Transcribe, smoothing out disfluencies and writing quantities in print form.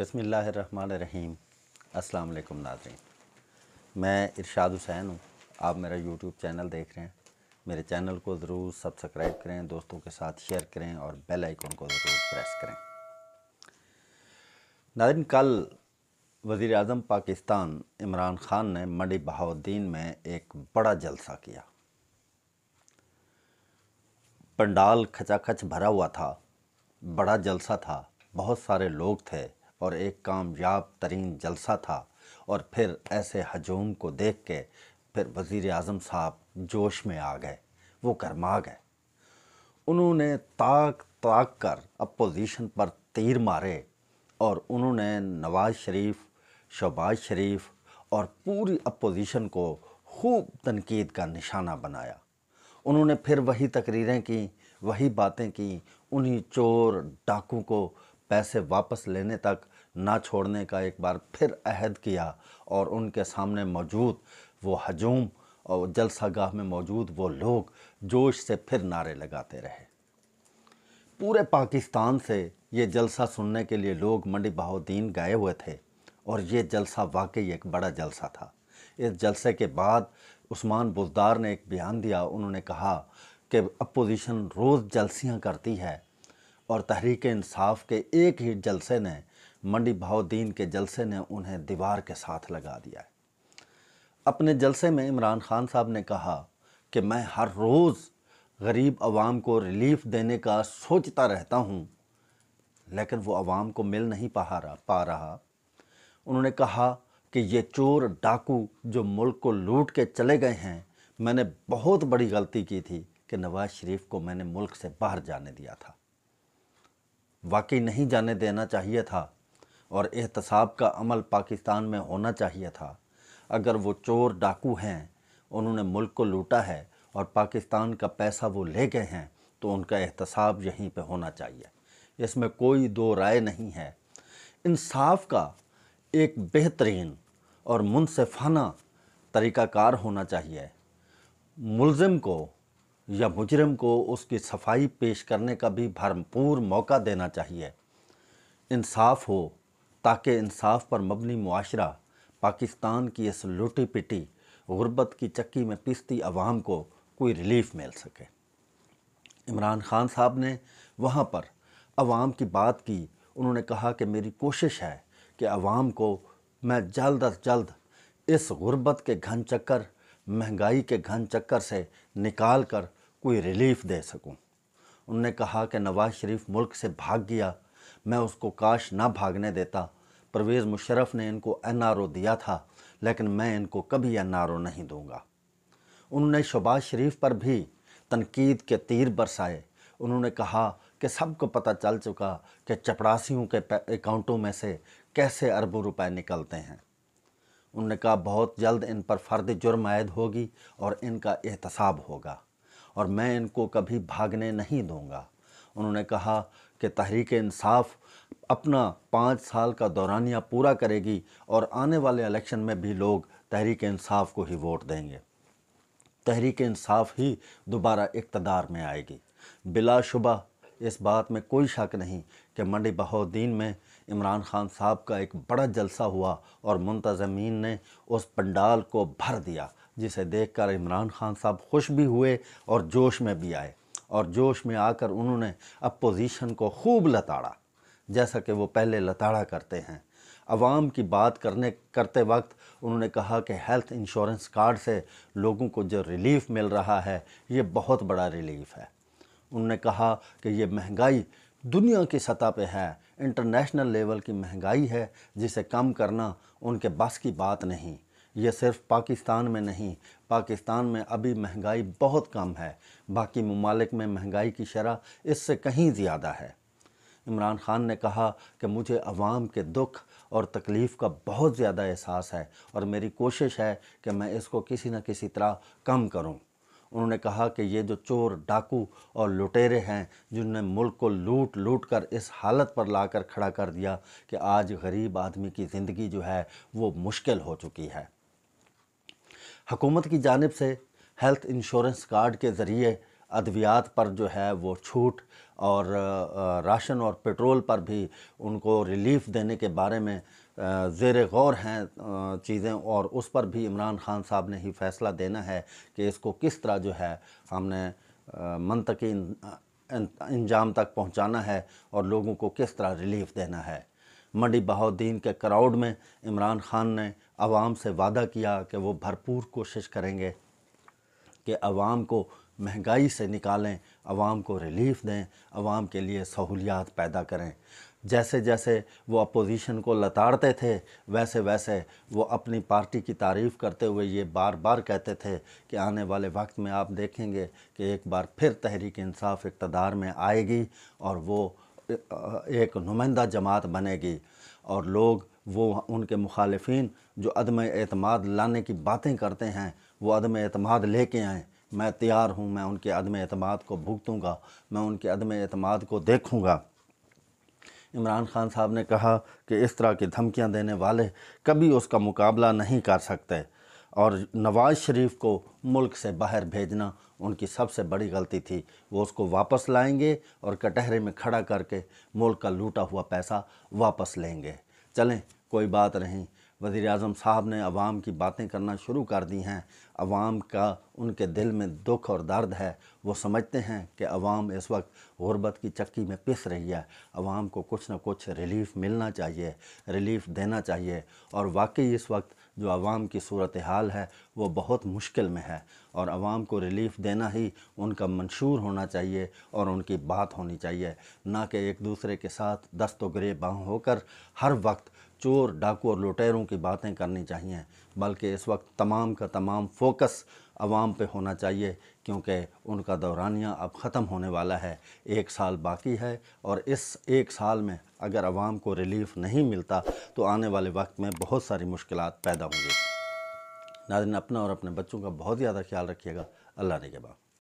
بسم اللہ الرحمن الرحیم۔ السلام علیکم ناظرین، میں ارشاد حسین ہوں۔ آپ میرا یوٹیوب چینل دیکھ رہے ہیں۔ میرے چینل کو ضرور سبسکرائب کریں، دوستوں کے ساتھ شیئر کریں اور بیل آئیکن کو ضرور پریس کریں۔ ناظرین، کل وزیر اعظم پاکستان عمران خان نے منڈی بہاؤالدین میں ایک بڑا جلسہ کیا۔ پنڈال کھچا کھچ بھرا ہوا تھا، بڑا جلسہ تھا، بہت سارے لوگ تھے اور ایک کامیاب ترین جلسہ تھا۔ اور پھر ایسے ہجوم کو دیکھ کے پھر وزیر اعظم صاحب جوش میں آ گئے، وہ گرما گئے۔ انہوں نے تاک تاک کر اپوزیشن پر تیر مارے اور انہوں نے نواز شریف، شہباز شریف اور پوری اپوزیشن کو خوب تنقید کا نشانہ بنایا۔ انہوں نے پھر وہی تقریریں کی، وہی باتیں کی، انہی چور ڈاکوں کو پیسے واپس لینے تک نہ چھوڑنے کا ایک بار پھر عہد کیا، اور ان کے سامنے موجود وہ ہجوم اور جلسہ گاہ میں موجود وہ لوگ جوش سے پھر نعرے لگاتے رہے۔ پورے پاکستان سے یہ جلسہ سننے کے لیے لوگ منڈی بہاؤالدین گئے ہوئے تھے، اور یہ جلسہ واقعی ایک بڑا جلسہ تھا۔ اس جلسے کے بعد عثمان بزدار نے ایک بیان دیا۔ انہوں نے کہا کہ اپوزیشن روز جلسیاں کرتی ہے اور تحریک انصاف کے ایک ہی جلسے نے، منڈی بہاؤالدین کے جلسے نے انہیں دیوار کے ساتھ لگا دیا ہے۔ اپنے جلسے میں عمران خان صاحب نے کہا کہ میں ہر روز غریب عوام کو ریلیف دینے کا سوچتا رہتا ہوں، لیکن وہ عوام کو مل نہیں پا رہا۔ انہوں نے کہا کہ یہ چور ڈاکو جو ملک کو لوٹ کے چلے گئے ہیں، میں نے بہت بڑی غلطی کی تھی کہ نواز شریف کو میں نے ملک سے باہر جانے دیا تھا، واقعی نہیں جانے دینا چاہیے تھا، اور احتساب کا عمل پاکستان میں ہونا چاہیے تھا۔ اگر وہ چور ڈاکو ہیں، انہوں نے ملک کو لوٹا ہے اور پاکستان کا پیسہ وہ لے گئے ہیں، تو ان کا احتساب یہیں پہ ہونا چاہیے، اس میں کوئی دو رائے نہیں ہے۔ انصاف کا ایک بہترین اور منصفانہ طریقہ کار ہونا چاہیے۔ ملزم کو یا مجرم کو اس کی صفائی پیش کرنے کا بھی بھرپور موقع دینا چاہیے۔ انصاف ہو تاکہ انصاف پر مبنی معاشرہ پاکستان کی اس لوٹی پٹی غربت کی چکی میں پیستی عوام کو کوئی ریلیف مل سکے۔ عمران خان صاحب نے وہاں پر عوام کی بات کی۔ انہوں نے کہا کہ میری کوشش ہے کہ عوام کو میں جلد از جلد اس غربت کے گھن چکر، مہنگائی کے گھن چکر سے نکال کر کوئی ریلیف دے سکوں۔ انہوں نے کہا کہ نواز شریف ملک سے بھاگ گیا، میں اس کو کاش نہ بھاگنے دیتا۔ پرویز مشرف نے ان کو NRO دیا تھا، لیکن میں ان کو کبھی NRO نہیں دوں گا۔ انہوں نے شہباز شریف پر بھی تنقید کے تیر برسائے۔ انہوں نے کہا کہ سب کو پتہ چل چکا کہ چپڑاسیوں کے اکاؤنٹوں میں سے کیسے اربوں روپے نکلتے ہیں۔ انہوں نے کہا بہت جلد ان پر فرد جرم عائد ہوگی اور ان کا احتساب ہوگا، اور میں ان کو کبھی بھاگنے نہیں دوں گا۔ انہوں نے کہا کہ تحریک انصاف اپنا 5 سال کا دورانیہ پورا کرے گی اور آنے والے الیکشن میں بھی لوگ تحریک انصاف کو ہی ووٹ دیں گے۔ تحریک انصاف ہی دوبارہ اقتدار میں آئے گی۔ بلا شبہ اس بات میں کوئی شک نہیں کہ منڈی بہاؤالدین میں عمران خان صاحب کا ایک بڑا جلسہ ہوا اور منتظمین نے اس پنڈال کو بھر دیا، جسے دیکھ کر عمران خان صاحب خوش بھی ہوئے اور جوش میں بھی آئے، اور جوش میں آ کر انہوں نے اپوزیشن کو خوب لتاڑا، جیسا کہ وہ پہلے لتاڑا کرتے ہیں۔ عوام کی بات کرتے وقت انہوں نے کہا کہ ہیلتھ انشورنس کارڈ سے لوگوں کو جو ریلیف مل رہا ہے، یہ بہت بڑا ریلیف ہے۔ انہوں نے کہا کہ یہ مہنگائی دنیا کی سطح پہ ہے، انٹرنیشنل لیول کی مہنگائی ہے، جسے کم کرنا ان کے بس کی بات نہیں۔ یہ صرف پاکستان میں نہیں، پاکستان میں ابھی مہنگائی بہت کم ہے، باقی ممالک میں مہنگائی کی شرح اس سے کہیں زیادہ ہے۔ عمران خان نے کہا کہ مجھے عوام کے دکھ اور تکلیف کا بہت زیادہ احساس ہے، اور میری کوشش ہے کہ میں اس کو کسی نہ کسی طرح کم کروں۔ انہوں نے کہا کہ یہ جو چور ڈاکو اور لٹیرے ہیں، جنہوں نے ملک کو لوٹ کر اس حالت پر لا کر کھڑا کر دیا کہ آج غریب آدمی کی زندگی جو ہے وہ مشکل ہو چکی ہے۔ حکومت کی جانب سے ہیلتھ انشورنس کارڈ کے ذریعے ادویات پر جو ہے وہ چھوٹ اور راشن اور پیٹرول پر بھی ان کو ریلیف دینے کے بارے میں زیر غور ہیں چیزیں، اور اس پر بھی عمران خان صاحب نے ہی فیصلہ دینا ہے کہ اس کو کس طرح جو ہے ہم نے منطقی انجام تک پہنچانا ہے اور لوگوں کو کس طرح ریلیف دینا ہے۔ منڈی بہاؤالدین کے کراؤڈ میں عمران خان نے عوام سے وعدہ کیا کہ وہ بھرپور کوشش کریں گے کہ عوام کو مہنگائی سے نکالیں، عوام کو ریلیف دیں، عوام کے لیے سہولیات پیدا کریں۔ جیسے جیسے وہ اپوزیشن کو لتاڑتے تھے ویسے ویسے وہ اپنی پارٹی کی تعریف کرتے ہوئے یہ بار بار کہتے تھے کہ آنے والے وقت میں آپ دیکھیں گے کہ ایک بار پھر تحریک انصاف اقتدار میں آئے گی اور وہ ایک نمائندہ جماعت بنے گی، اور لوگ وہ ان کے مخالفین جو عدم اعتماد لانے کی باتیں کرتے ہیں وہ عدم اعتماد لے کے آئیں۔ میں تیار ہوں، میں ان کے عدم اعتماد کو بھگتوں گا، میں ان کے عدم اعتماد کو دیکھوں گا۔ عمران خان صاحب نے کہا کہ اس طرح کی دھمکیاں دینے والے کبھی اس کا مقابلہ نہیں کر سکتے، اور نواز شریف کو ملک سے باہر بھیجنا ان کی سب سے بڑی غلطی تھی۔ وہ اس کو واپس لائیں گے اور کٹہرے میں کھڑا کر کے ملک کا لوٹا ہوا پیسہ واپس لیں گے۔ چلیں کوئی بات نہیں، وزیر اعظم صاحب نے عوام کی باتیں کرنا شروع کر دی ہیں۔ عوام کا ان کے دل میں دکھ اور درد ہے، وہ سمجھتے ہیں کہ عوام اس وقت غربت کی چکی میں پس رہی ہے، عوام کو کچھ نہ کچھ ریلیف ملنا چاہیے، ریلیف دینا چاہیے، اور واقعی اس وقت جو عوام کی صورتحال ہے وہ بہت مشکل میں ہے، اور عوام کو ریلیف دینا ہی ان کا منشور ہونا چاہیے اور ان کی بات ہونی چاہیے، نہ کہ ایک دوسرے کے ساتھ دست و گریباں ہو کر ہر وقت چور ڈاکو اور لٹیروں کی باتیں کرنی چاہیے، بلکہ اس وقت تمام کا تمام فوکس عوام پہ ہونا چاہیے، کیونکہ ان کا دورانیہ اب ختم ہونے والا ہے، 1 سال باقی ہے، اور اس 1 سال میں اگر عوام کو ریلیف نہیں ملتا تو آنے والے وقت میں بہت ساری مشکلات پیدا ہوں گی۔ ناظرین، اپنا اور اپنے بچوں کا بہت زیادہ خیال رکھیے گا۔ اللہ نگہبان۔